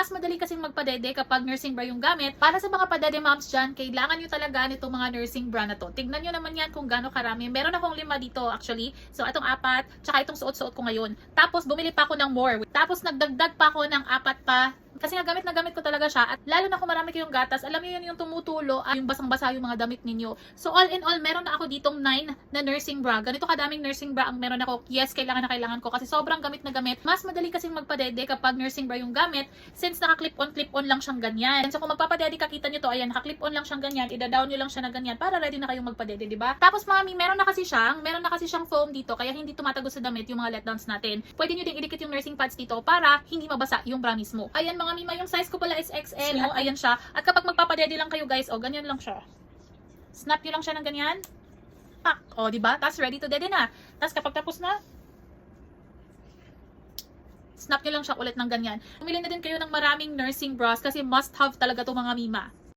Mas madali kasing magpadede kapag nursing bra yung gamit. Para sa mga padede moms dyan, kailangan nyo talaga nitong mga nursing bra na to. Tignan nyo naman yan kung gaano karami. Meron akong 5 dito actually. So itong 4, tsaka itong suot-suot ko ngayon. Tapos bumili pa ako ng more. Tapos nagdagdag pa ako ng 4 pa. Kasi nga gamit na gamit ko talaga siya. At lalo na kung marami kayong gatas, alam niyo yun yung tumutulo at yung basang-basa yung mga damit ninyo. So all in all, meron na ako ditong 9 na nursing bra. Ganito kadaming nursing bra ang meron ako. Yes, kailangan na kailangan ko kasi sobrang gamit na gamit. Mas madali kasing magpadede kapag nursing bra yung gamit since naka-clip-on lang siyang ganyan. So kung magpapadede ka, kita nyo to, ayan, naka-clip-on lang siyang ganyan. Ida-down nyo lang siya na ganyan para ready na kayong magpadede, di ba? Tapos mami, meron na kasi siyang foam dito kaya hindi tumatagos sa damit yung mga letdowns natin. Pwede nyo din idikit yung nursing pads dito para hindi mabasa yung bra mismo. Ayan mga mima, yung size ko pala is XL. Oh, ayan siya. At kapag magpapadede lang kayo guys, oh, ganyan lang siya. Snap nyo lang siya ng ganyan. Pak! O, diba? Tapos ready to dede na. Tapos kapag tapos na, snap nyo lang siya ulit ng ganyan. Pumili na din kayo ng maraming nursing bras kasi must have talaga to mga mima.